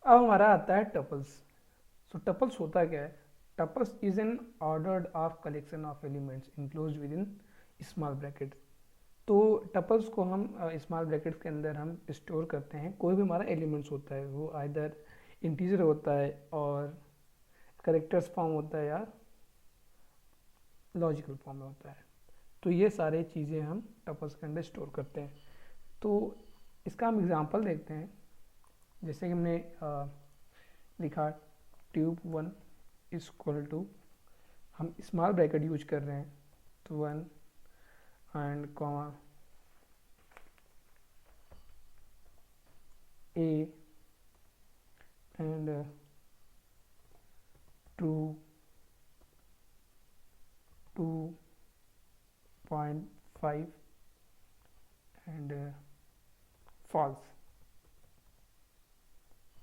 अब हमारा आता है टपल्स। सो टपल्स होता क्या है? Tuples is an ordered of collection of elements enclose with in small bracket. तो टपल्स को हम स्मॉल ब्रैकेट्स के अंदर हम स्टोर करते हैं। कोई भी हमारा एलिमेंट्स होता है वो आइदर इंटीजर होता है और करेक्टर्स फॉर्म होता है या लॉजिकल फॉर्म में होता है। तो ये सारे चीज़ें हम टपल्स के अंदर स्टोर करते हैं। तो इसका हम एग्जांपल देखते हैं। जैसे कि हमने लिखा tuple one is equal to, हम स्मॉल ब्रैकेट यूज कर रहे हैं, तो one and comma A and two 2.5 and false.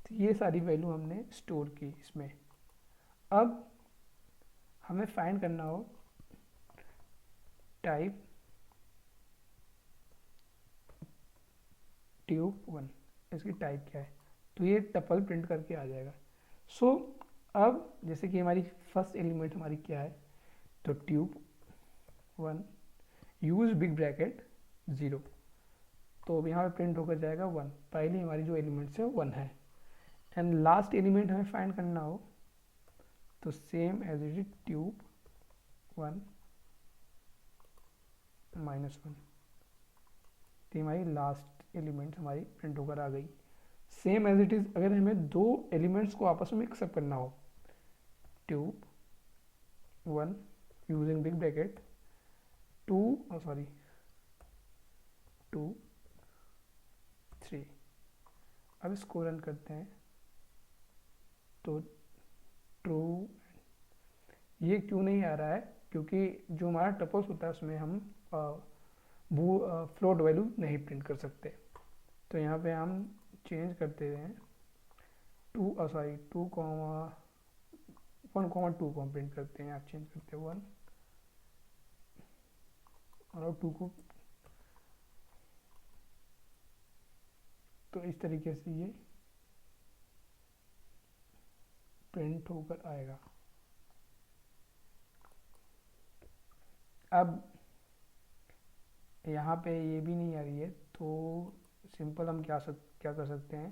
तो ये सारी वैल्यू हमने स्टोर की इसमें। अब हमें फाइंड करना हो टाइप ट्यूब वन, इसकी टाइप क्या है, तो ये टपल प्रिंट करके आ जाएगा। सो अब जैसे कि हमारी फर्स्ट एलिमेंट हमारी क्या है, तो tube one use big bracket 0, तो अब यहाँ पर प्रिंट होकर जाएगा 1। पहली हमारी जो एलिमेंट्स है 1 है। एंड लास्ट एलिमेंट हमें फाइंड करना हो तो same as it is tuple 1 -1, तो हमारी लास्ट एलिमेंट हमारी प्रिंट होकर आ गई। सेम एज इट इज अगर हमें दो एलिमेंट्स को आपस में मिक्सअप करना हो, ट्यूब 1 यूजिंग बिग ब्रैकेट 2 2 3। अब इसको रन करते हैं तो ट्रू, ये क्यों नहीं आ रहा है, क्योंकि जो हमारा टपल्स होता है उसमें हम फ्लोट वैल्यू नहीं प्रिंट कर सकते। तो यहाँ पे हम चेंज करते हैं 2 कॉमा 1,2 को हम प्रिंट करते हैं। आप चेंज करते हैं 1 और 2 को, तो इस तरीके से ये प्रिंट होकर आएगा। अब यहाँ पे ये भी नहीं आ रही है, तो सिंपल हम क्या कर सकते हैं,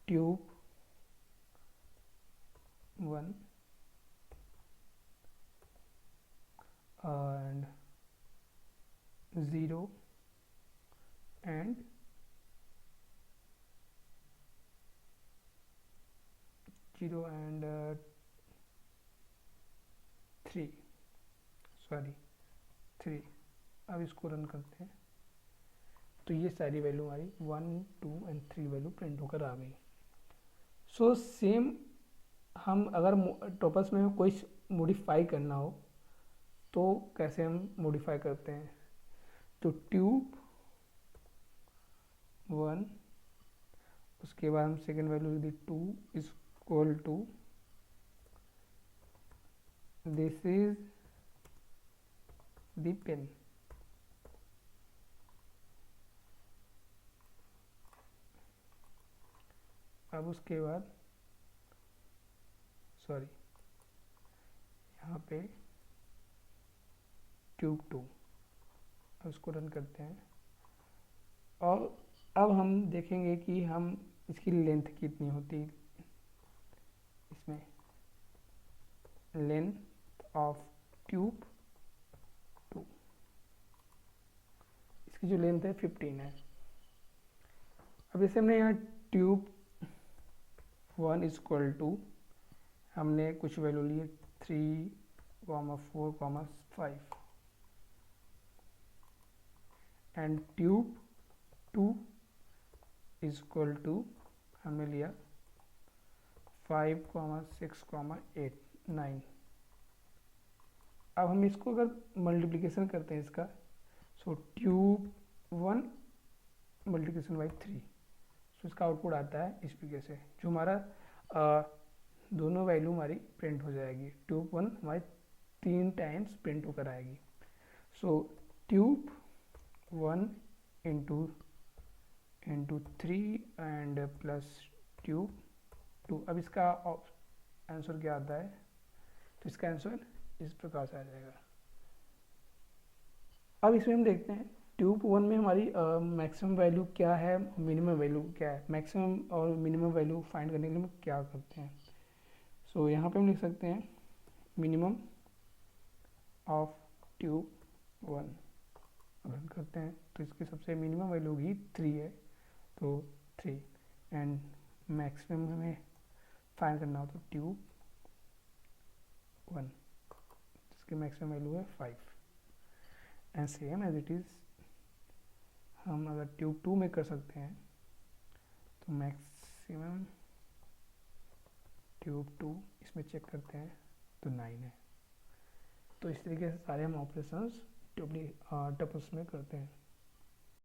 ट्यूब 1 एंड 0 एंड 3, 3। अब इसको रन करते हैं तो ये सारी वैल्यू हमारी 1, 2 एंड 3 वैल्यू प्रिंट होकर आ गई। सो सेम हम अगर टॉपल्स में कोई मॉडिफाई करना हो तो कैसे हम मॉडिफाई करते हैं, तो ट्यूब 1, उसके बाद हम सेकेंड वैल्यू लिख दी 2 is equal to, this is the pen. अब उसके बाद यहाँ पे ट्यूब 2, अब इसको रन करते हैं और अब हम देखेंगे कि हम इसकी लेंथ कितनी होती है। इसमें लेंथ ऑफ ट्यूब 2, इसकी जो लेंथ है 15 है। अब जैसे हमने यहाँ ट्यूब 1 इज इक्वल टू, हमने कुछ वैल्यू लिए 3, 4, 5 and tuple 2 is equal to हमने लिया 5, 6, 8, 9। अब हम इसको अगर मल्टीप्लिकेशन करते हैं इसका, सो ट्यूब 1 मल्टीप्लिकेशन बाई 3, सो इसका आउटपुट आता है इस तरीके से, जो हमारा दोनों वैल्यू हमारी प्रिंट हो जाएगी। ट्यूब 1 हमारी 3 टाइम्स प्रिंट होकर आएगी। So tube 1 into into 3 and plus tube 2। अब इसका आंसर क्या आता है, तो इसका आंसर इस प्रकार से आ जाएगा। अब इसमें हम देखते हैं ट्यूब 1 में हमारी मैक्सिमम वैल्यू क्या है, मिनिमम वैल्यू क्या है। मैक्सिमम और मिनिमम वैल्यू फाइंड करने के लिए हम क्या करते हैं, सो यहाँ पे हम लिख सकते हैं मिनिमम ऑफ ट्यूब 1 रन करते हैं तो इसकी सबसे मिनिमम वैल्यू होगी 3 है, तो 3 एंड मैक्सिमम हमें फाइंड करना हो तो ट्यूब 1 जिसकी मैक्सिमम वैल्यू है 5। And same as it is हम अगर ट्यूब 2 में कर सकते हैं तो मैक्सिमम ट्यूब 2 इसमें चेक करते हैं तो 9 है। तो इस तरीके से सारे हम ऑपरेशंस टपल्स में करते हैं।